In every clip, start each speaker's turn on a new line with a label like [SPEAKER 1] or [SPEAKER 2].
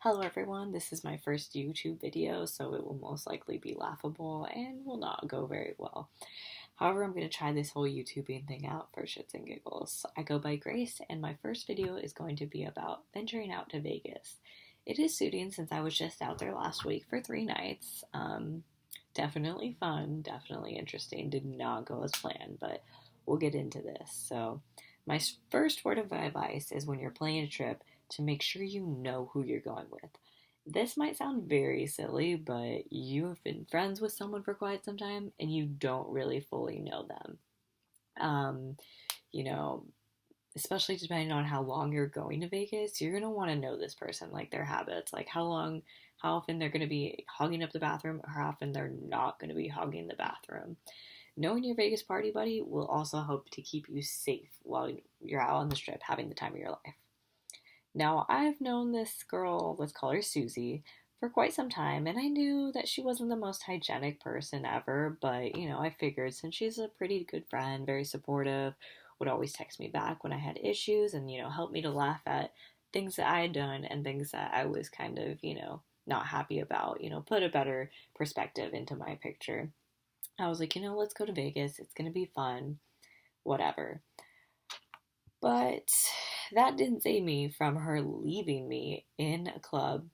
[SPEAKER 1] Hello everyone, this is my first YouTube video, so it will most likely be laughable and will not go very well. However, I'm going to try this whole YouTubing thing out for shits and giggles. I go by Grace, and my first video is going to be about venturing out to Vegas. It is suiting since I was just out there last week for 3 nights. Definitely fun, definitely interesting. Did not go as planned, but we'll get into this. So, my first word of advice is when you're planning a trip to make sure you know who you're going with. This might sound very silly, but you have been friends with someone for quite some time and you don't really fully know them. Um, you know, Especially depending on how long you're going to Vegas, you're going to want to know this person, like their habits, like how often they're going to be hogging up the bathroom or how often they're not going to be hogging the bathroom. Knowing your Vegas party buddy will also help to keep you safe while you're out on the strip having the time of your life. Now, I've known this girl, let's call her Susie, for quite some time, and I knew that she wasn't the most hygienic person ever, but I figured since she's a pretty good friend, very supportive, would always text me back when I had issues and, help me to laugh at things that I had done and things that I was kind of, not happy about, put a better perspective into my picture. I was like, let's go to Vegas. It's going to be fun, whatever. But that didn't save me from her leaving me in a club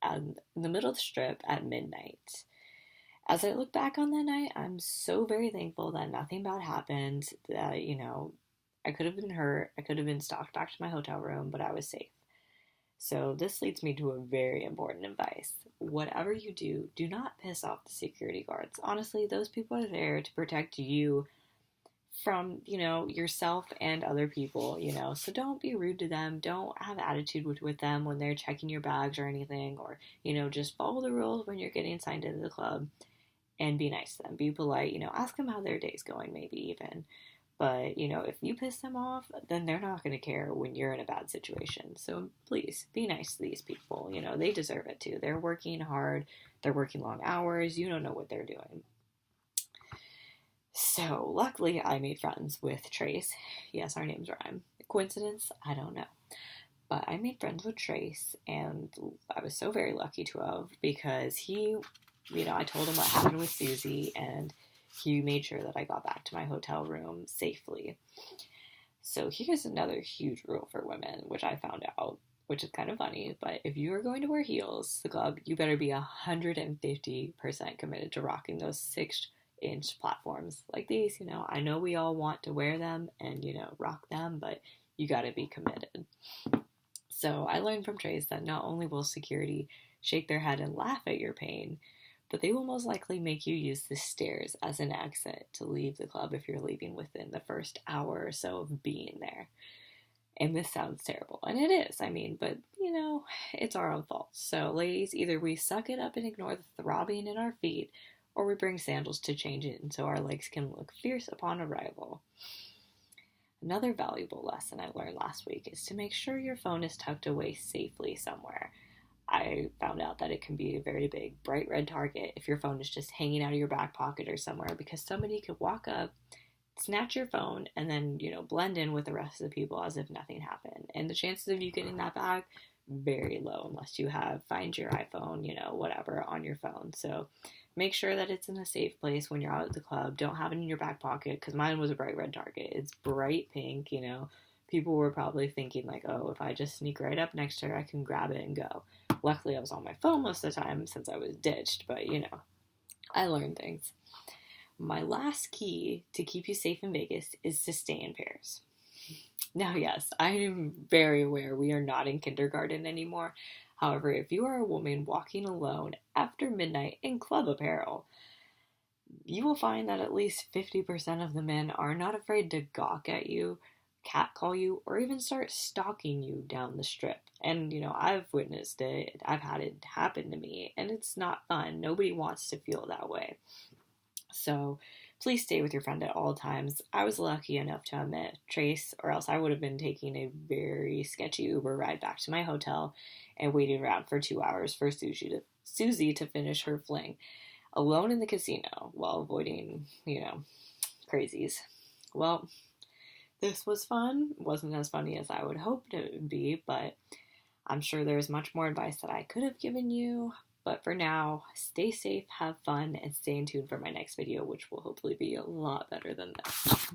[SPEAKER 1] in the middle of the strip at midnight. As I look back on that night, I'm so very thankful that nothing bad happened. That, I could have been hurt, I could have been stalked back to my hotel room, but I was safe. So, this leads me to a very important advice. Whatever you do, do not piss off the security guards. Honestly, those people are there to protect you from, yourself and other people. So don't be rude to them. Don't have attitude with them when they're checking your bags or anything, or, just follow the rules when you're getting signed into the club and be nice to them. Be polite, ask them how their day's going, maybe even. But, if you piss them off, then they're not going to care when you're in a bad situation. So please be nice to these people. They deserve it too. They're working hard, they're working long hours. You don't know what they're doing. So, luckily, I made friends with Trace. Yes, our names rhyme. Coincidence? I don't know. But I made friends with Trace, and I was so very lucky to have because I told him what happened with Susie, and he made sure that I got back to my hotel room safely. So, here's another huge rule for women, which I found out, which is kind of funny. But if you are going to wear heels to the club, you better be 150% committed to rocking those 6-inch platforms like these. I know we all want to wear them and, rock them, but you got to be committed. So I learned from Trace that not only will security shake their head and laugh at your pain, but they will most likely make you use the stairs as an exit to leave the club if you're leaving within the first hour or so of being there. And this sounds terrible, and it is, but it's our own fault. So, ladies, either we suck it up and ignore the throbbing in our feet, or we bring sandals to change it so our legs can look fierce upon arrival. Another valuable lesson I learned last week is to make sure your phone is tucked away safely somewhere. I found out that it can be a very big, bright red target if your phone is just hanging out of your back pocket or somewhere because somebody could walk up, snatch your phone, and then, blend in with the rest of the people as if nothing happened. And the chances of you getting that back, very low unless you have Find Your iPhone, whatever, on your phone. So make sure that it's in a safe place when you're out at the club. Don't have it in your back pocket because mine was a bright red target. It's bright pink, People were probably thinking, like, oh, if I just sneak right up next to her, I can grab it and go. Luckily, I was on my phone most of the time since I was ditched, but, I learned things. My last key to keep you safe in Vegas is to stay in pairs. Now, yes, I am very aware we are not in kindergarten anymore. However, if you are a woman walking alone after midnight in club apparel, you will find that at least 50% of the men are not afraid to gawk at you, catcall you, or even start stalking you down the strip. And, I've witnessed it. I've had it happen to me, and it's not fun. Nobody wants to feel that way. So please stay with your friend at all times. I was lucky enough to have met Trace, or else I would have been taking a very sketchy Uber ride back to my hotel and waiting around for 2 hours for Susie to finish her fling alone in the casino while avoiding, crazies. Well, this was fun. It wasn't as funny as I would hoped it would be, but I'm sure there's much more advice that I could have given you, but for now, stay safe, have fun, and stay in tune for my next video, which will hopefully be a lot better than this.